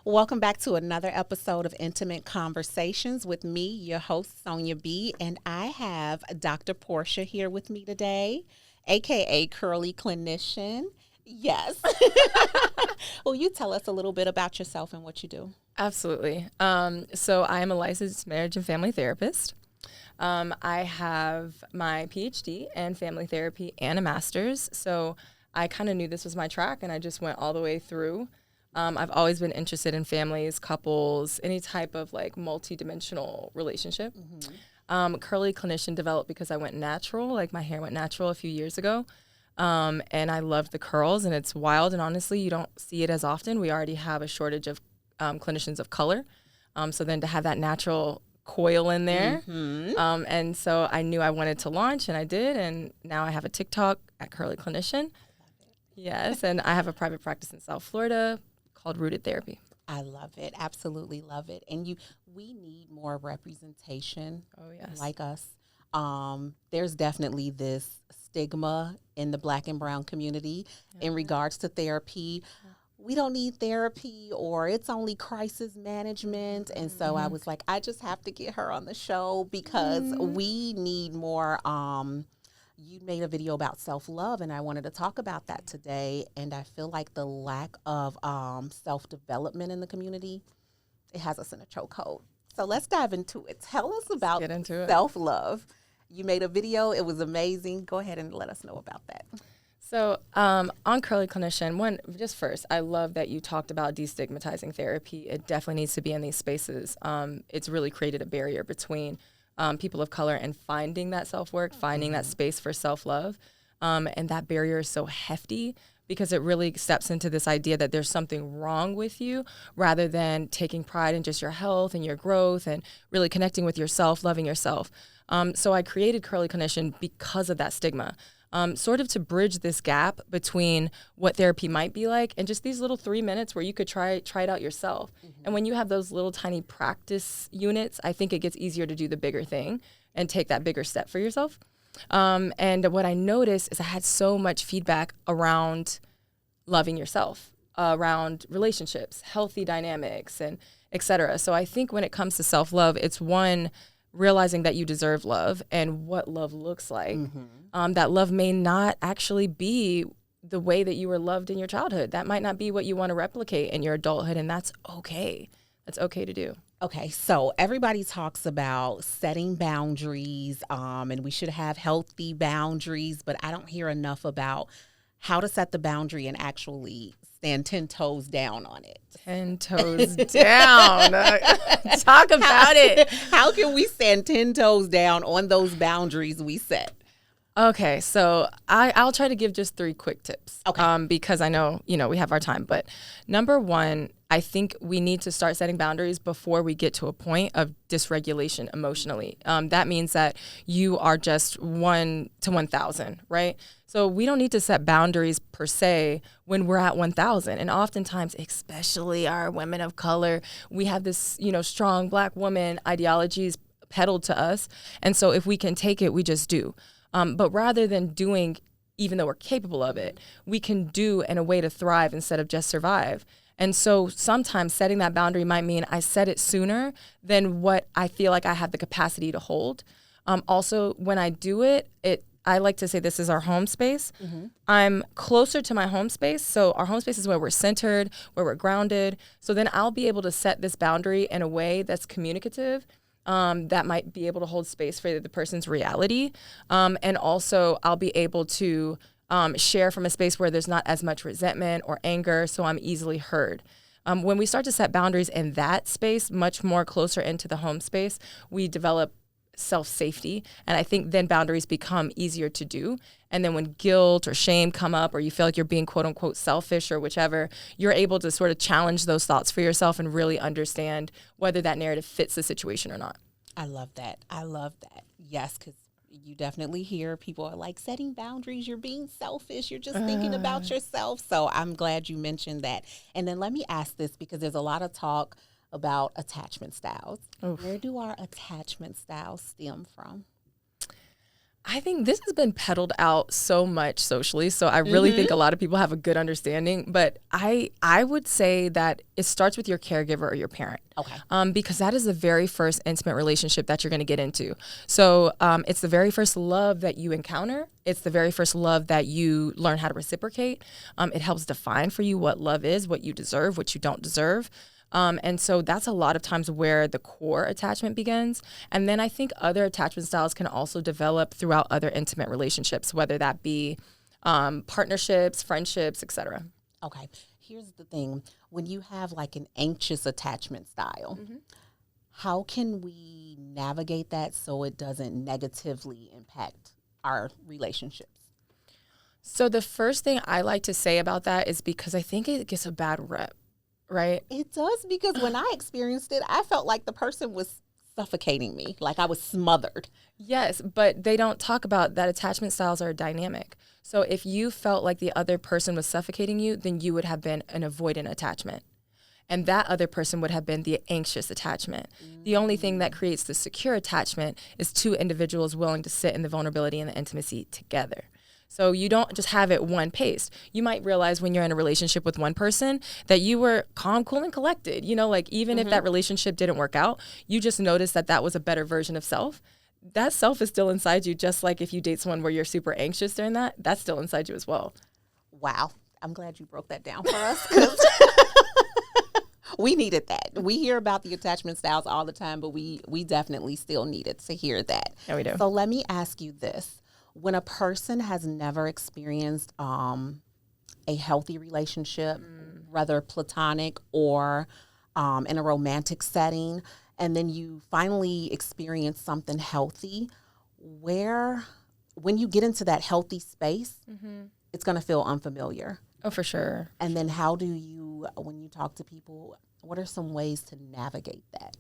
Welcome back to another episode of Intimate Conversations with me, your host, Sonia B. And I have Dr. Portia here with me today, aka Curly Clinician. Yes. Will you tell us a little bit about yourself and what you do? Absolutely. So I am a licensed marriage and family therapist. I have my PhD in family therapy and a master's. So I kind of knew this was my track, and I just went all the way through. I've always been interested in families, couples, any type of like multi-dimensional relationship. Curly Clinician developed because I went natural, like my hair went natural a few years ago. And I loved the curls, and it's wild. And honestly, you don't see it as often. We already have a shortage of clinicians of color. So then to have that natural coil in there. And so I knew I wanted to launch, and I did. And now I have a TikTok at Curly Clinician. Yes, and I have a private practice in South Florida called Rooted Therapy. I love it. Absolutely love it. And we need more representation like us. There's definitely this stigma in the Black and brown community in regards to therapy. We don't need therapy, or it's only crisis management. And so I was like, I just have to get her on the show because we need more. You made a video about self-love, and I wanted to talk about that today. And I feel like the lack of self-development in the community, it has us in a chokehold. So let's dive into it. Tell us about self-love. You made a video. It was amazing. Go ahead and let us know about that. So on Curly Clinician, just first, I love that you talked about destigmatizing therapy. It definitely needs to be in these spaces. It's really created a barrier between people of color and finding that self-work, finding that space for self-love. And that barrier is so hefty because it really steps into this idea that there's something wrong with you rather than taking pride in just your health and your growth and really connecting with yourself, loving yourself. So I created Curly Clinician because of that stigma. Sort of to bridge this gap between what therapy might be like and just these little 3 minutes where you could try it out yourself. And when you have those little tiny practice units, I think it gets easier to do the bigger thing and take that bigger step for yourself. And what I noticed is I had so much feedback around loving yourself, around relationships, healthy dynamics, and et cetera. So I think when it comes to self-love, it's one, realizing that you deserve love and what love looks like. That love may not actually be the way that you were loved in your childhood. That might not be what you want to replicate in your adulthood, and that's okay. That's okay to do. Okay, so everybody talks about setting boundaries, and we should have healthy boundaries, but I don't hear enough about how to set the boundary and actually stand 10 toes down on it. 10 toes down. Talk about it. How can we stand 10 toes down on those boundaries we set? Okay, so I'll try to give just 3 quick tips. Okay. Because I know, we have our time. But number 1, I think we need to start setting boundaries before we get to a point of dysregulation emotionally. That means that you are just 1 to 1,000, right? So we don't need to set boundaries per se when we're at 1,000. And oftentimes, especially our women of color, we have this, strong Black woman ideologies peddled to us. And so if we can take it, we just do. But rather than doing, even though we're capable of it, we can do in a way to thrive instead of just survive. And so sometimes setting that boundary might mean I set it sooner than what I feel like I have the capacity to hold. Also, when I do it, I like to say this is our home space. I'm closer to my home space. So our home space is where we're centered, where we're grounded. So then I'll be able to set this boundary in a way that's communicative, that might be able to hold space for the person's reality. And also I'll be able to share from a space where there's not as much resentment or anger, so I'm easily heard. When we start to set boundaries in that space, much more closer into the home space, we develop self-safety. And I think then boundaries become easier to do. And then when guilt or shame come up, or you feel like you're being quote unquote selfish or whichever, you're able to sort of challenge those thoughts for yourself and really understand whether that narrative fits the situation or not. I love that. Yes, because you definitely hear people are like, setting boundaries, you're being selfish, you're just thinking about yourself. So I'm glad you mentioned that. And then let me ask this, because there's a lot of talk about attachment styles. Oof. Where do our attachment styles stem from? I think this has been peddled out so much socially, so I really think a lot of people have a good understanding. But I would say that it starts with your caregiver or your parent. Okay. Because that is the very first intimate relationship that you're going to get into. So it's the very first love that you encounter. It's the very first love that you learn how to reciprocate. It helps define for you what love is, what you deserve, what you don't deserve. And so that's a lot of times where the core attachment begins. And then I think other attachment styles can also develop throughout other intimate relationships, whether that be partnerships, friendships, etc. Okay. Here's the thing. When you have like an anxious attachment style, how can we navigate that so it doesn't negatively impact our relationships? So the first thing I like to say about that is because I think it gets a bad rep. Right? It does, because when I experienced it, I felt like the person was suffocating me, like I was smothered. Yes, but they don't talk about that attachment styles are dynamic. So if you felt like the other person was suffocating you, then you would have been an avoidant attachment. And that other person would have been the anxious attachment. The only thing that creates the secure attachment is two individuals willing to sit in the vulnerability and the intimacy together. So you don't just have it one paced. You might realize when you're in a relationship with one person that you were calm, cool, and collected. You know, like even if that relationship didn't work out, you just noticed that that was a better version of self. That self is still inside you, just like if you date someone where you're super anxious during that, that's still inside you as well. Wow. I'm glad you broke that down for us, 'cause we needed that. We hear about the attachment styles all the time, but we definitely still needed to hear that. Yeah, we do. So let me ask you this. When a person has never experienced a healthy relationship, whether platonic or in a romantic setting, and then you finally experience something healthy, when you get into that healthy space, it's going to feel unfamiliar. Oh, for sure. And then how do you, when you talk to people, what are some ways to navigate that?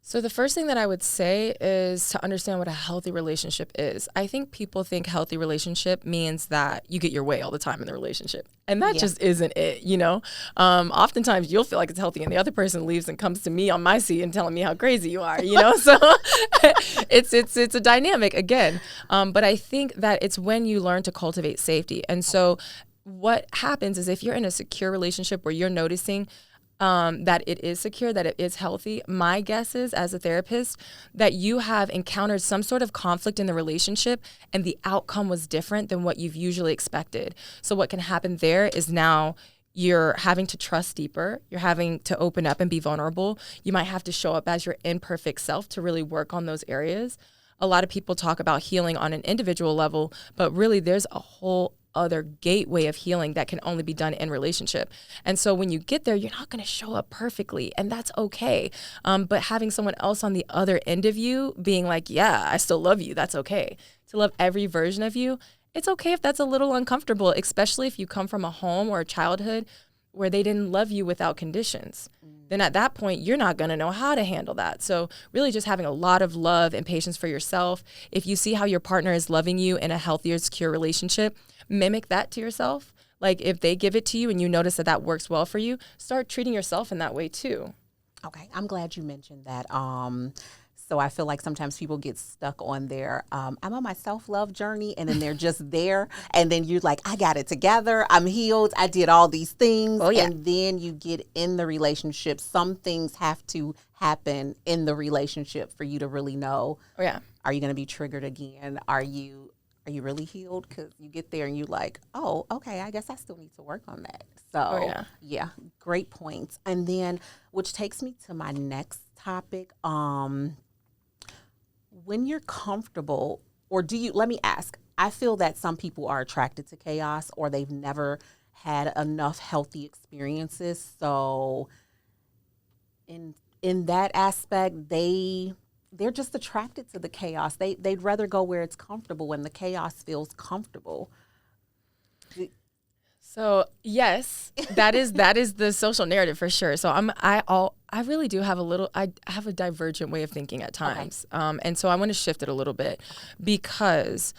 So the first thing that I would say is to understand what a healthy relationship is. I think people think healthy relationship means that you get your way all the time in the relationship. And that just isn't it, you know? Oftentimes you'll feel like it's healthy and the other person leaves and comes to me on my seat and telling me how crazy you are, you know? So it's a dynamic again. But I think that it's when you learn to cultivate safety. And so what happens is if you're in a secure relationship where you're noticing that it is secure, that it is healthy, my guess is, as a therapist, that you have encountered some sort of conflict in the relationship and the outcome was different than what you've usually expected. So what can happen there is now you're having to trust deeper. You're having to open up and be vulnerable. You might have to show up as your imperfect self to really work on those areas. A lot of people talk about healing on an individual level, but really there's a whole other gateway of healing that can only be done in relationship. And so when you get there, you're not going to show up perfectly, and that's okay. But having someone else on the other end of you being like, yeah, I still love you, that's okay. To love every version of you, it's okay if that's a little uncomfortable, especially if you come from a home or a childhood where they didn't love you without conditions. Then at that point, you're not going to know how to handle that. So really just having a lot of love and patience for yourself. If you see how your partner is loving you in a healthier, secure relationship, mimic that to yourself. Like if they give it to you and you notice that that works well for you, start treating yourself in that way too. Okay, I'm glad you mentioned that. So I feel like sometimes people get stuck on their, I'm on my self-love journey, and then they're just there, and then you're like, I got it together, I'm healed, I did all these things, and then you get in the relationship. Some things have to happen in the relationship for you to really know, are you going to be triggered again? Are you really healed? Because you get there and you're like, oh, okay, I guess I still need to work on that. So, yeah, great points. And then, which takes me to my next topic, when you're comfortable, or let me ask, I feel that some people are attracted to chaos or they've never had enough healthy experiences. So in that aspect, they're just attracted to the chaos. They'd rather go where it's comfortable when the chaos feels comfortable. So yes, that is the social narrative for sure. So I really do have I have a divergent way of thinking at times. Okay. And so I want to shift it a little bit because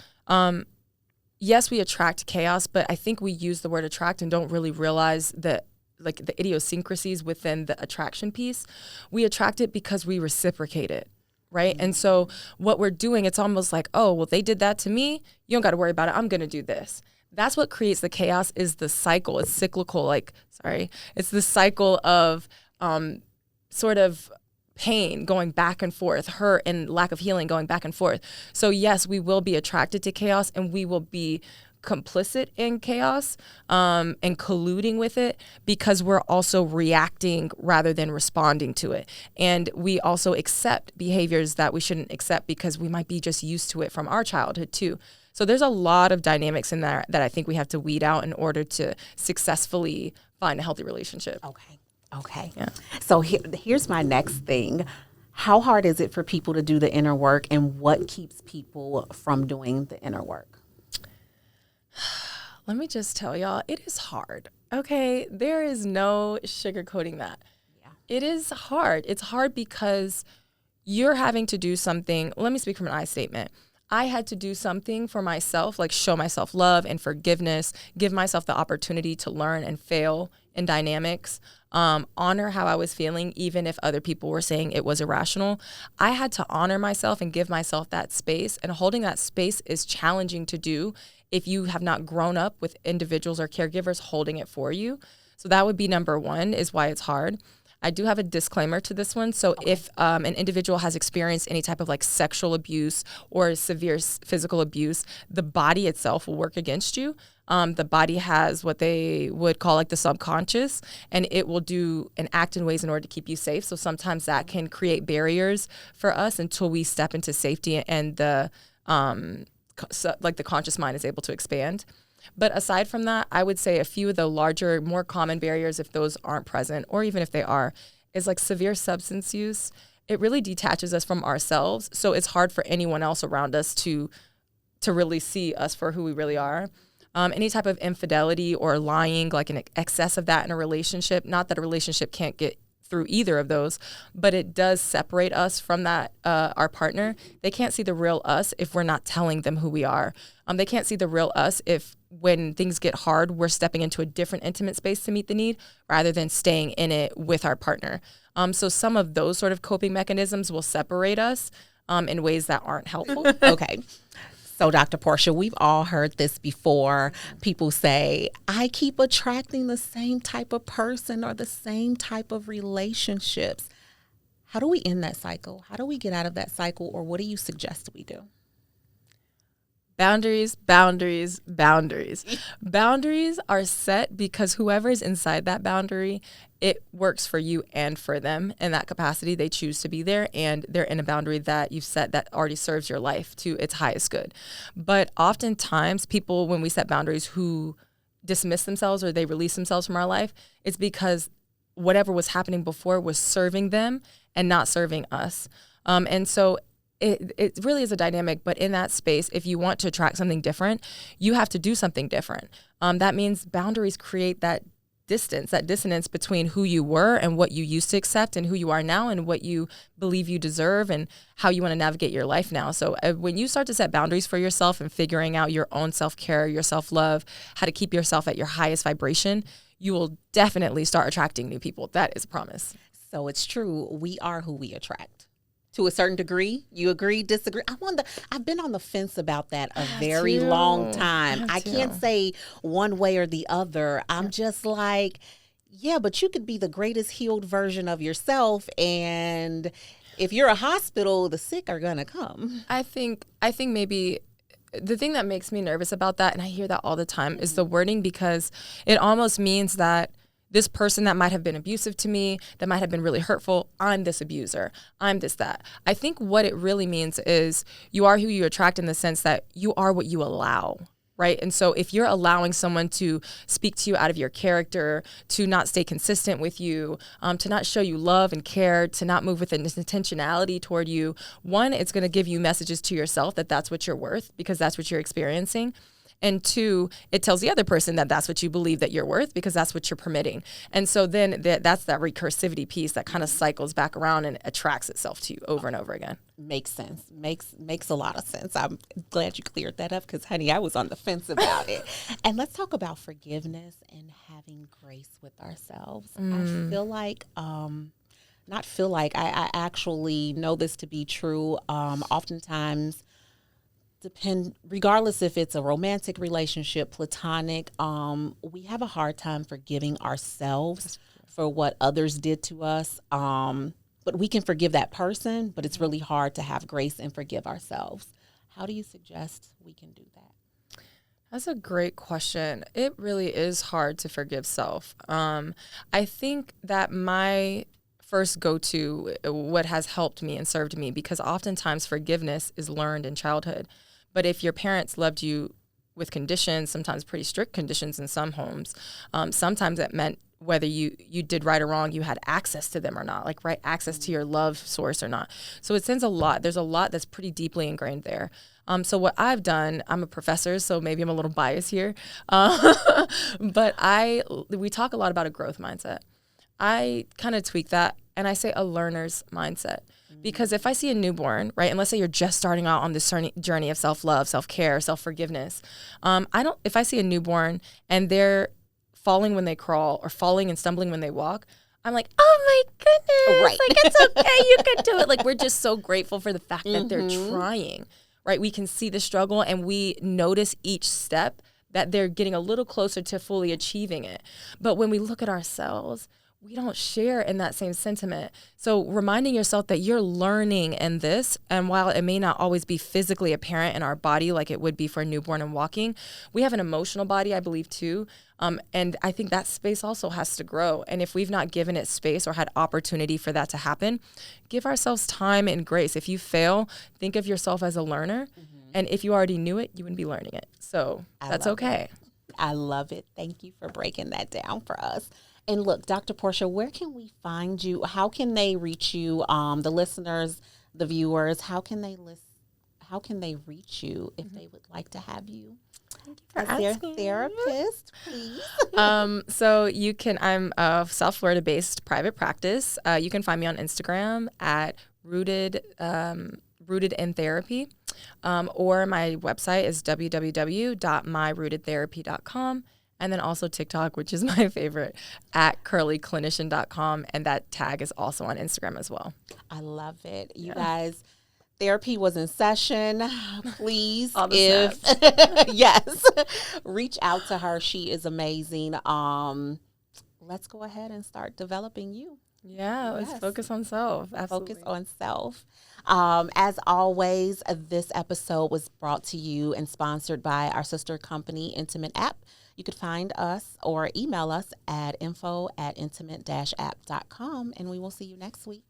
yes, we attract chaos, but I think we use the word attract and don't really realize that like the idiosyncrasies within the attraction piece. We attract it because we reciprocate it. right? And so what we're doing, it's almost like, oh, well, they did that to me. You don't got to worry about it. I'm going to do this. That's what creates the chaos, is the cycle. It's cyclical, it's the cycle of sort of pain going back and forth, hurt and lack of healing going back and forth. So yes, we will be attracted to chaos, and we will be complicit in chaos and colluding with it, because we're also reacting rather than responding to it. And we also accept behaviors that we shouldn't accept because we might be just used to it from our childhood too. So there's a lot of dynamics in there that I think we have to weed out in order to successfully find a healthy relationship. Okay. Yeah. So here's my next thing. How hard is it for people to do the inner work, and what keeps people from doing the inner work? Let me just tell y'all, it is hard. Okay, there is no sugarcoating that. Yeah. It is hard. It's hard because you're having to do something. Let me speak from an I statement. I had to do something for myself, like show myself love and forgiveness, give myself the opportunity to learn and fail in dynamics, honor how I was feeling, even if other people were saying it was irrational. I had to honor myself and give myself that space, and holding that space is challenging to do if you have not grown up with individuals or caregivers holding it for you. So that would be number one, is why it's hard. I do have a disclaimer to this one. So if an individual has experienced any type of like sexual abuse or severe physical abuse, the body itself will work against you. The body has what they would call like the subconscious, and it will do and act in ways in order to keep you safe. So sometimes that can create barriers for us until we step into safety and the the conscious mind is able to expand. But aside from that, I would say a few of the larger, more common barriers, if those aren't present, or even if they are, is like severe substance use. It really detaches us from ourselves. So it's hard for anyone else around us to really see us for who we really are. Any type of infidelity or lying, like an excess of that in a relationship, not that a relationship can't get through either of those, but it does separate us from that, our partner. They can't see the real us if we're not telling them who we are. They can't see the real us if when things get hard, we're stepping into a different intimate space to meet the need rather than staying in it with our partner. So some of those sort of coping mechanisms will separate us in ways that aren't helpful. Okay. So, Dr. Portia, we've all heard this before. People say, I keep attracting the same type of person or the same type of relationships. How do we end that cycle? How do we get out of that cycle? Or what do you suggest we do? Boundaries, boundaries, boundaries. Boundaries are set because whoever's inside that boundary, it works for you and for them in that capacity. They choose to be there, and they're in a boundary that you've set that already serves your life to its highest good. But oftentimes people, when we set boundaries, who dismiss themselves or they release themselves from our life, it's because whatever was happening before was serving them and not serving us. And so it really is a dynamic, but in that space, if you want to attract something different, you have to do something different. That means boundaries create that dissonance between who you were and what you used to accept and who you are now and what you believe you deserve and how you want to navigate your life now. So when you start to set boundaries for yourself and figuring out your own self-care, your self-love, how to keep yourself at your highest vibration, you will definitely start attracting new people. That is a promise. So it's true. We are who we attract. To a certain degree. You agree, disagree? I've been on the fence about that a very long time. I can't say one way or the other. I'm just like, yeah, but you could be the greatest healed version of yourself, and if you're a hospital, the sick are gonna come. I think maybe the thing that makes me nervous about that, and I hear that all the time, is the wording, because it almost means that this person that might have been abusive to me, that might have been really hurtful, I'm this abuser, I'm this, that. I think what it really means is you are who you attract, in the sense that you are what you allow, right? And so if you're allowing someone to speak to you out of your character, to not stay consistent with you, to not show you love and care, to not move with an intentionality toward you, one, it's going to give you messages to yourself that that's what you're worth, because that's what you're experiencing. And two, it tells the other person that that's what you believe that you're worth, because that's what you're permitting. And so then that's that recursivity piece that kind of cycles back around and attracts itself to you over and over again. Makes sense. Makes a lot of sense. I'm glad you cleared that up, because, honey, I was on the fence about it. And let's talk about forgiveness and having grace with ourselves. I feel like not feel like, I actually know this to be true. Oftentimes, regardless if it's a romantic relationship, platonic, we have a hard time forgiving ourselves for what others did to us. But we can forgive that person, but it's really hard to have grace and forgive ourselves. How do you suggest we can do that? That's a great question. It really is hard to forgive self. I think that my first go-to, what has helped me and served me, because oftentimes forgiveness is learned in childhood. But if your parents loved you with conditions, sometimes pretty strict conditions in some homes, sometimes it meant whether you did right or wrong, you had access to them or not, like right access to your love source or not. So it sends a lot. There's a lot that's pretty deeply ingrained there. So what I've done, I'm a professor, so maybe I'm a little biased here, but we talk a lot about a growth mindset. I kind of tweak that and I say a learner's mindset. Because if I see a newborn, right, and let's say you're just starting out on this journey of self-love, self-care, self-forgiveness, if I see a newborn and they're falling when they crawl or falling and stumbling when they walk, I'm like, oh my goodness, right. Like, it's okay, you can do it. Like, we're just so grateful for the fact that they're trying, right? We can see the struggle and we notice each step that they're getting a little closer to fully achieving it. But when we look at ourselves, we don't share in that same sentiment. So reminding yourself that you're learning in this, and while it may not always be physically apparent in our body like it would be for a newborn and walking, we have an emotional body, I believe, too. And I think that space also has to grow. And if we've not given it space or had opportunity for that to happen, give ourselves time and grace. If you fail, think of yourself as a learner. And if you already knew it, you wouldn't be learning it. So that's okay. I love it. Thank you for breaking that down for us. And look, Dr. Portia, where can we find you? How can they reach you? The listeners, the viewers, how can they reach you if they would like to have you as their therapist, please? So you can, I'm a South Florida based private practice. You can find me on Instagram at Rooted in Therapy, or my website is www.myrootedtherapy.com. And then also TikTok, which is my favorite, at curlyclinician.com. And that tag is also on Instagram as well. I love it. You guys, therapy was in session. Please, yes, reach out to her. She is amazing. Let's go ahead and start developing you. Yeah, let's focus on self. Absolutely. Focus on self. As always, this episode was brought to you and sponsored by our sister company, Intimate App. You could find us or email us at info@intimate-app.com, and we will see you next week.